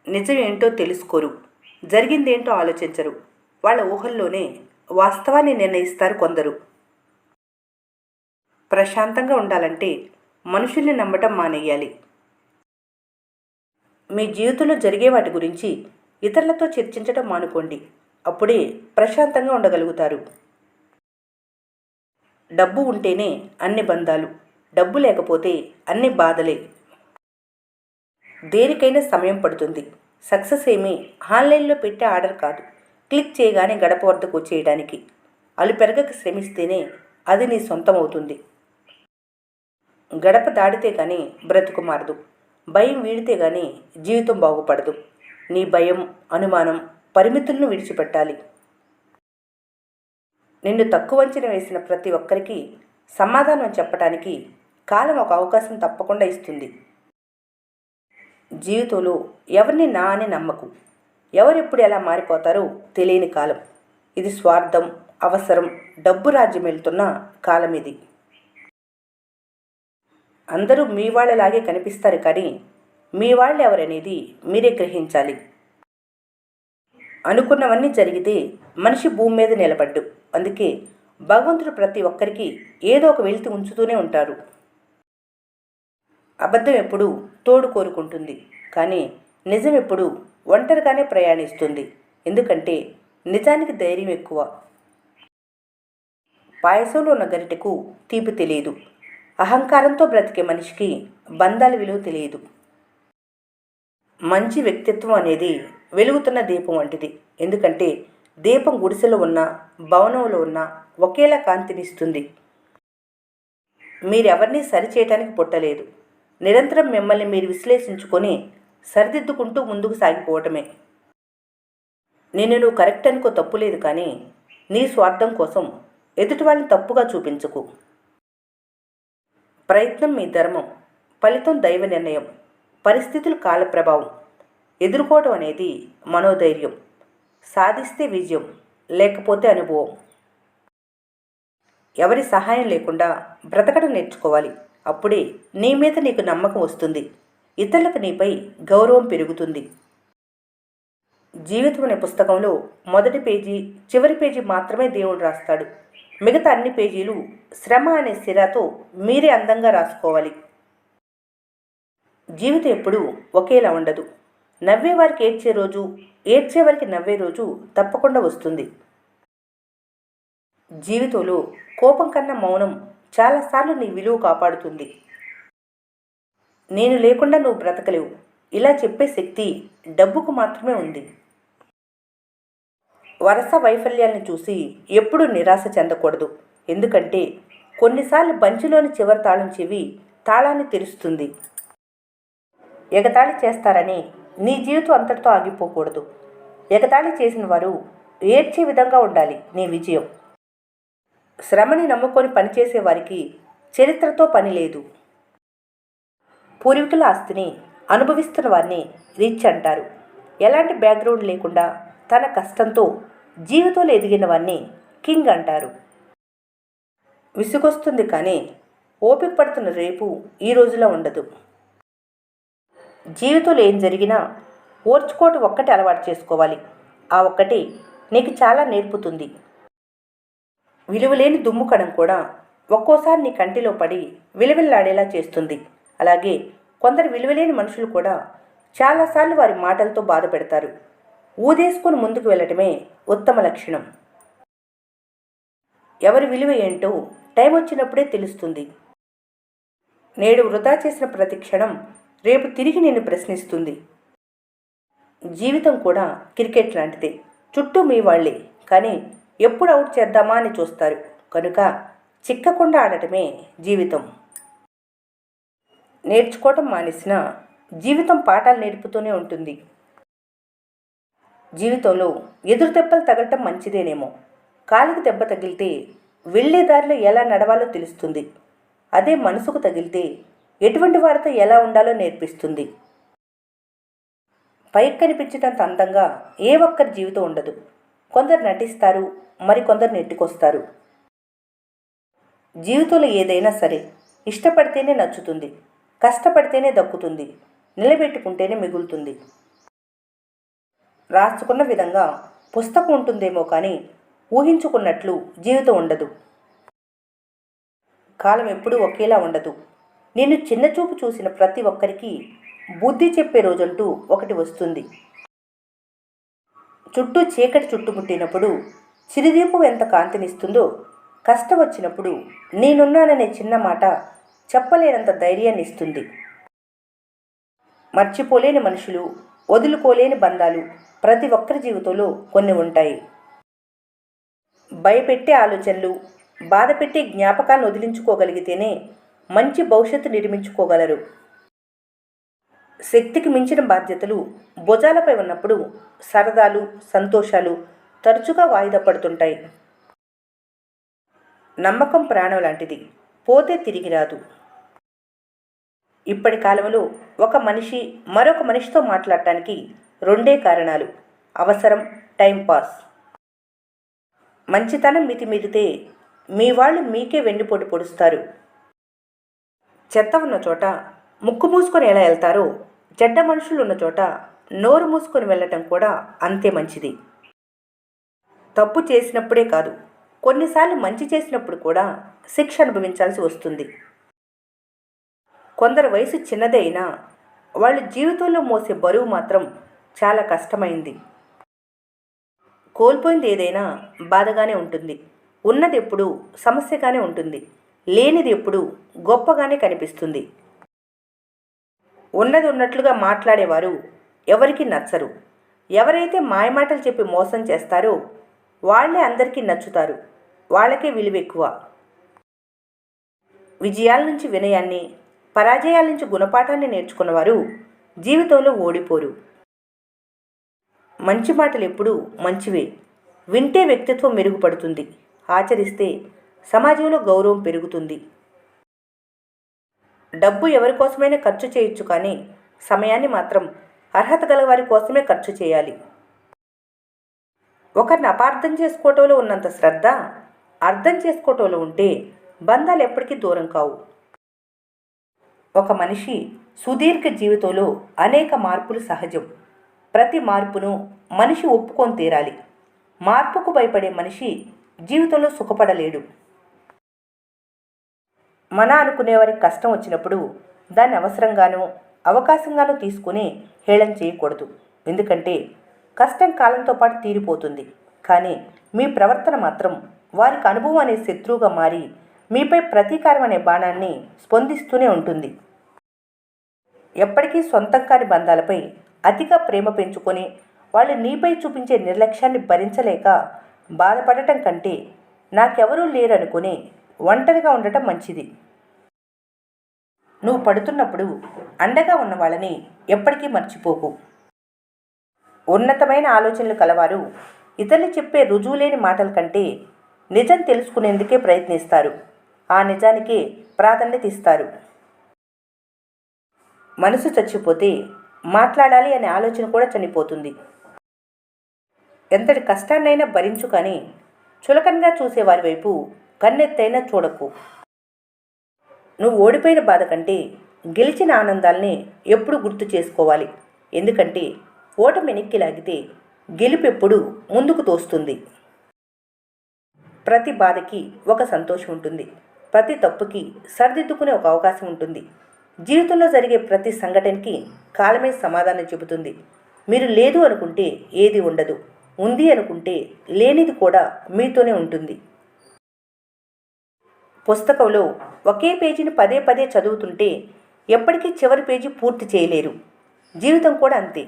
నిజం ఏంటో తెలుసుకోరు, జరిగిందేంటో ఆలోచించరు. వాళ్ళ ఊహల్లోనే వాస్తవాన్ని నిర్ణయిస్తారు కొందరు. ప్రశాంతంగా ఉండాలంటే మనుషుల్ని నమ్మటం మానేయాలి. మీ జీవితంలో జరిగే వాటి గురించి ఇతరులతో చర్చించడం మానుకోండి. అప్పుడే ప్రశాంతంగా ఉండగలుగుతారు. డబ్బు ఉంటేనే అన్ని బంధాలు, డబ్బు లేకపోతే అన్ని బాధలే. దేనికైనా సమయం పడుతుంది. సక్సెస్ ఏమీ ఆన్లైన్లో పెట్టే ఆర్డర్ కాదు, క్లిక్ చేయగానే గడప వద్దకు వచ్చేయడానికి. అలు పెరగక శ్రమిస్తేనే అది నీ సొంతం అవుతుంది. గడప దాడితే కానీ బ్రతుకు మారదు. భయం వీడితే కానీ జీవితం బాగుపడదు. నీ భయం, అనుమానం, పరిమితులను విడిచిపెట్టాలి. నిన్ను తక్కువ అంచనా వేసిన ప్రతి ఒక్కరికి సమాధానం చెప్పటానికి కాలం ఒక అవకాశం తప్పకుండా ఇస్తుంది. జీవితంలో ఎవరిని నా అని నమ్మకు. ఎవరెప్పుడు ఎలా మారిపోతారో తెలియని కాలం ఇది. స్వార్థం, అవసరం, డబ్బు రాజ్యం వెళ్తున్న కాలం ఇది. అందరూ మీ వాళ్ళలాగే కనిపిస్తారు కానీ మీ వాళ్ళు ఎవరనేది మీరే గ్రహించాలి. అనుకున్నవన్నీ జరిగితే మనిషి భూమి మీద నిలబడ్డు. అందుకే భగవంతుడు ప్రతి ఒక్కరికి ఏదో ఒక వెలితి ఉంచుతూనే ఉంటారు. అబద్ధం ఎప్పుడు తోడు కోరుకుంటుంది, కానీ నిజం ఎప్పుడు ఒంటరిగానే ప్రయాణిస్తుంది. ఎందుకంటే నిజానికి ధైర్యం ఎక్కువ. పాయసంలో ఉన్న గరిటెకు తీపి తెలియదు. అహంకారంతో బ్రతికే మనిషికి బంధాల విలువ తెలియదు. మంచి వ్యక్తిత్వం అనేది వెలుగుతున్న దీపం వంటిది. ఎందుకంటే దీపం గుడిసెలో ఉన్న, భవనంలో ఉన్న ఒకేలా కాంతినిస్తుంది. మీరెవరినీ సరిచేయటానికి పుట్టలేదు. నిరంతరం మిమ్మల్ని మీరు విశ్లేషించుకొని సరిదిద్దుకుంటూ ముందుకు సాగిపోవటమే. నువ్వు కరెక్ట్ అనుకో, తప్పులేదు. కానీ నీ స్వార్థం కోసం ఎదుటి వాళ్ళని తప్పుగా చూపించకు. ప్రయత్నం మీ ధర్మం, ఫలితం దైవ నిర్ణయం. పరిస్థితులు కాల ప్రభావం. ఎదుర్కోవడం అనేది మనోధైర్యం. సాధిస్తే విజయం, లేకపోతే అనుభవం. ఎవరి సహాయం లేకుండా బ్రతకడం నేర్చుకోవాలి. అప్పుడే నీ మీద నీకు నమ్మకం వస్తుంది. ఇతరులకు నీపై గౌరవం పెరుగుతుంది. జీవితం అనే పుస్తకంలో మొదటి పేజీ, చివరి పేజీ మాత్రమే దేవుడు రాస్తాడు. మిగతా అన్ని పేజీలు శ్రమ అనే సిరాతో మీరే అందంగా రాసుకోవాలి. జీవితం ఎప్పుడూ ఒకేలా ఉండదు. నవ్వేవారికి ఏడ్చే రోజు, ఏడ్చేవారికి నవ్వే రోజు తప్పకుండా వస్తుంది. జీవితంలో కోపం కన్నా మౌనం చాలాసార్లు నీ విలువ కాపాడుతుంది. నేను లేకుండా నువ్వు బ్రతకలేవు, ఇలా చెప్పే శక్తి డబ్బుకు మాత్రమే ఉంది. వరుస వైఫల్యాన్ని చూసి ఎప్పుడూ నిరాశ చెందకూడదు. ఎందుకంటే కొన్నిసార్లు బంచిలోని చివరి తాళం చెవి తాళాన్ని తెరుస్తుంది. ఎగతాళి చేస్తారని నీ జీవితం అంతటితో ఆగిపోకూడదు. ఎగతాళి చేసిన వారు ఏడ్చే విధంగా ఉండాలి నీ విజయం. శ్రమని నమ్ముకొని పనిచేసే వారికి చరిత్రతో పని లేదు. పూర్వీకుల ఆస్తిని అనుభవిస్తున్న వారిని రిచ్ అంటారు. ఎలాంటి బ్యాక్గ్రౌండ్ లేకుండా తన కష్టంతో జీవితంలో ఎదిగిన వారిని కింగ్ అంటారు. విసుగొస్తుంది కానీ ఓపిక పడుతున్న రేపు ఈ రోజులో ఉండదు. జీవితంలో ఏం జరిగినా ఓర్చుకోవటం ఒక్కటి అలవాటు చేసుకోవాలి. ఆ ఒక్కటి నీకు చాలా నేర్పుతుంది. విలువలేని దుమ్ము కణం కూడా ఒక్కోసారి నీ కంటిలో పడి విలువెల్లాడేలా చేస్తుంది. అలాగే కొందరు విలువలేని మనుషులు కూడా చాలాసార్లు వారి మాటలతో బాధ పెడతారు. ఊదేసుకొని ముందుకు వెళ్ళటమే ఉత్తమ లక్షణం. ఎవరి విలువ ఏంటో టైం వచ్చినప్పుడే తెలుస్తుంది. నేడు వృధా చేసిన ప్రతి క్షణం రేపు తిరిగి నిన్ను ప్రశ్నిస్తుంది. జీవితం కూడా క్రికెట్ లాంటిదే. చుట్టూ మీ వాళ్ళే, కానీ ఎప్పుడు అవుట్ చేద్దామా అని చూస్తారు. కనుక చిక్కకుండా ఆడటమే జీవితం. నేర్చుకోవటం మానేసిన జీవితం పాఠాలు నేర్పుతూనే ఉంటుంది. జీవితంలో ఎదురు దెబ్బలు తగలటం మంచిదేనేమో. కాలికి దెబ్బ తగిలితే వెళ్ళే దారిలో ఎలా నడవాలో తెలుస్తుంది. అదే మనసుకు తగిలితే ఎటువంటి వారితో ఎలా ఉండాలో నేర్పిస్తుంది. పైకి కనిపించినంత అందంగా ఏ ఒక్కరి జీవితం ఉండదు. కొందరు నటిస్తారు, మరికొందరు నెట్టుకొస్తారు. జీవితంలో ఏదైనా సరే ఇష్టపడితేనే నచ్చుతుంది, కష్టపడితేనే దక్కుతుంది, నిలబెట్టుకుంటేనే మిగులుతుంది. రాసుకున్న విధంగా పుస్తకం ఉంటుందేమో కానీ ఊహించుకున్నట్లు జీవితం ఉండదు. కాలం ఎప్పుడూ ఒకేలా ఉండదు. నిన్ను చిన్నచూపు చూసిన ప్రతి ఒక్కరికి బుద్ధి చెప్పే రోజంటూ ఒకటి వస్తుంది. చుట్టూ చీకటి చుట్టుముట్టినప్పుడు చిరుదీపం ఎంత కాంతినిస్తుందో, కష్టం వచ్చినప్పుడు నేనున్నాననే చిన్న మాట చెప్పలేనంత ధైర్యాన్ని ఇస్తుంది. మర్చిపోలేని మనుషులు, వదులుకోలేని బంధాలు ప్రతి ఒక్కరి జీవితంలో కొన్ని ఉంటాయి. భయపెట్టే ఆలోచనలు, బాధ పెట్టే జ్ఞాపకాలను వదిలించుకోగలిగితేనే మంచి భవిష్యత్తు నిర్మించుకోగలరు. శక్తికి మించిన బాధ్యతలు భుజాలపై ఉన్నప్పుడు సరదాలు, సంతోషాలు తరచుగా వాయిదా పడుతుంటాయి. నమ్మకం ప్రాణం లాంటిది, పోతే తిరిగి రాదు. ఇప్పటి కాలంలో ఒక మనిషి మరొక మనిషితో మాట్లాడటానికి రెండే కారణాలు: అవసరం, టైంపాస్. మంచితనం మితిమీరితే మీ వాళ్ళు మీకే వెన్నుపోటు పొడుస్తారు. చెత్త ఉన్న చోట ముక్కు మూసుకొని ఎలా వెళ్తారో, చెడ్డ మనుషులు ఉన్న చోట నోరు మూసుకొని వెళ్ళటం కూడా అంతే మంచిది. తప్పు చేసినప్పుడే కాదు, కొన్నిసార్లు మంచి చేసినప్పుడు కూడా శిక్ష అనుభవించాల్సి వస్తుంది. కొందరు వయసు చిన్నదే అయినా వాళ్ళు జీవితంలో మోసే బరువు మాత్రం చాలా కష్టమైంది. కోల్పోయింది ఏదైనా బాధగానే ఉంటుంది. ఉన్నది ఎప్పుడు సమస్యగానే ఉంటుంది. లేనిది ఎప్పుడు గొప్పగానే కనిపిస్తుంది. ఉన్నది ఉన్నట్లుగా మాట్లాడేవారు ఎవరికి నచ్చరు. ఎవరైతే మాయమాటలు చెప్పి మోసం చేస్తారో వాళ్ళే అందరికీ నచ్చుతారు. వాళ్ళకే విలువ ఎక్కువ. విజయాల నుంచి వినయాన్ని, పరాజయాల నుంచి గుణపాఠాన్ని నేర్చుకున్నవారు జీవితంలో ఓడిపోరు. మంచి మాటలు ఎప్పుడూ మంచివే. వింటే వ్యక్తిత్వం మెరుగుపడుతుంది. ఆచరిస్తే సమాజంలో గౌరవం పెరుగుతుంది. డబ్బు ఎవరి కోసమైనా ఖర్చు చేయొచ్చు, కానీ సమయాన్ని మాత్రం అర్హత గల వారి కోసమే ఖర్చు చేయాలి. ఒకరిని అపార్థం చేసుకోవటంలో ఉన్నంత శ్రద్ధ అర్థం చేసుకోవటంలో ఉంటే బంధాలు ఎప్పటికీ దూరం కావు. ఒక మనిషి సుదీర్ఘ జీవితంలో అనేక మార్పులు సహజం. ప్రతి మార్పును మనిషి ఒప్పుకొని తీరాలి. మార్పుకు భయపడే మనిషి జీవితంలో సుఖపడలేడు. మన అనుకునేవారికి కష్టం వచ్చినప్పుడు దాన్ని అవసరంగానూ అవకాశంగానూ తీసుకుని హేళన చేయకూడదు. ఎందుకంటే కష్టం కాలంతో పాటు తీరిపోతుంది, కానీ మీ ప్రవర్తన మాత్రం వారికి అనుభవం అనే శత్రువుగా మారి మీపై ప్రతీకారం అనే బాణాన్ని స్పందిస్తూనే ఉంటుంది. ఎప్పటికీ సొంతం కాని బంధాలపై అతిగా ప్రేమ పెంచుకొని వాళ్ళు నీపై చూపించే నిర్లక్ష్యాన్ని భరించలేక బాధపడటం కంటే నాకెవరూ లేరనుకుని ఒంటరిగా ఉండటం మంచిది. నువ్వు పడుతున్నప్పుడు అండగా ఉన్న వాళ్ళని ఎప్పటికీ మర్చిపోకు. ఉన్నతమైన ఆలోచనలు కలవారు ఇతరులు చెప్పే రుజువులేని మాటల కంటే నిజం తెలుసుకునేందుకే ప్రయత్నిస్తారు. ఆ నిజానికే ప్రాధాన్యత ఇస్తారు. మనసు చచ్చిపోతే మాట్లాడాలి అనే ఆలోచన కూడా చనిపోతుంది. ఎంతటి కష్టాన్నైనా భరించు, కానీ చులకనగా చూసేవారి వైపు కన్నెత్తైనా చూడకు. నువ్వు ఓడిపోయిన బాధ కంటే గెలిచిన ఆనందాల్ని ఎప్పుడు గుర్తు చేసుకోవాలి. ఎందుకంటే ఓటమి వెనక్కి లాగితే గెలుపు ఎప్పుడు ముందుకు తోస్తుంది. ప్రతి బాధకి ఒక సంతోషం ఉంటుంది. ప్రతి తప్పుకి సరిదిద్దుకునే ఒక అవకాశం ఉంటుంది. జీవితంలో జరిగే ప్రతి సంఘటనకి కాలమే సమాధానం చెబుతుంది. మీరు లేదు అనుకుంటే ఏది ఉండదు, ఉంది అనుకుంటే లేనిది కూడా మీతోనే ఉంటుంది. పుస్తకంలో ఒకే పేజీని పదే పదే చదువుతుంటే ఎప్పటికీ చివరి పేజీ పూర్తి చేయలేరు. జీవితం కూడా అంతే.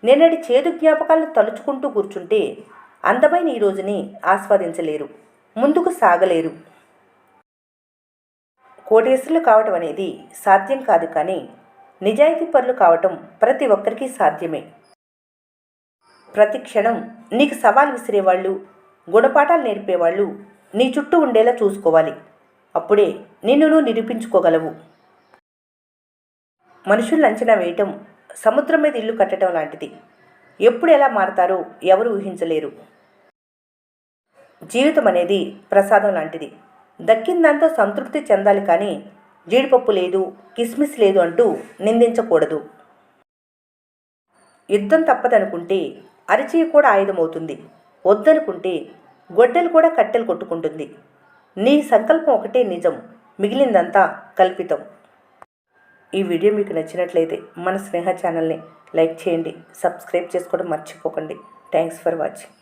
నిన్నటి చేదు జ్ఞాపకాలను తలుచుకుంటూ కూర్చుంటే అందమైన ఈ రోజుని ఆస్వాదించలేరు, ముందుకు సాగలేరు. కోటేశ్వరులు కావటం అనేది సాధ్యం కాదు, కానీ నిజాయితీ పరులు కావటం ప్రతి ఒక్కరికి సాధ్యమే. ప్రతి క్షణం నీకు సవాల్ విసిరేవాళ్ళు, గుణపాఠాలు నేర్పేవాళ్ళు నీ చుట్టూ ఉండేలా చూసుకోవాలి. అప్పుడే నిన్ను నువ్వు నిరూపించుకోగలవు. మనుషుల్ని అంచనా వేయటం సముద్రం మీద ఇల్లు కట్టడం లాంటిది. ఎప్పుడు ఎలా మారతారో ఎవరు ఊహించలేరు. జీవితం అనేది ప్రసాదం లాంటిది. దక్కిందాంతో సంతృప్తి చెందాలి, కానీ జీడిపప్పు లేదు, కిస్మిస్ లేదు అంటూ నిందించకూడదు. యుద్ధం తప్పదనుకుంటే అరచేయి కూడా ఆయుధమవుతుంది. వద్దనుకుంటే గొడ్డలు కూడా కట్టెలు కొట్టుకుంటుంది. నీ సంకల్పం ఒకటే నిజం, మిగిలిందంతా కల్పితం. ఈ వీడియో మీకు నచ్చినట్లయితే మన స్నేహ ఛానల్ని లైక్ చేయండి, సబ్స్క్రైబ్ చేసుకోవడం మర్చిపోకండి. Thanks for watching.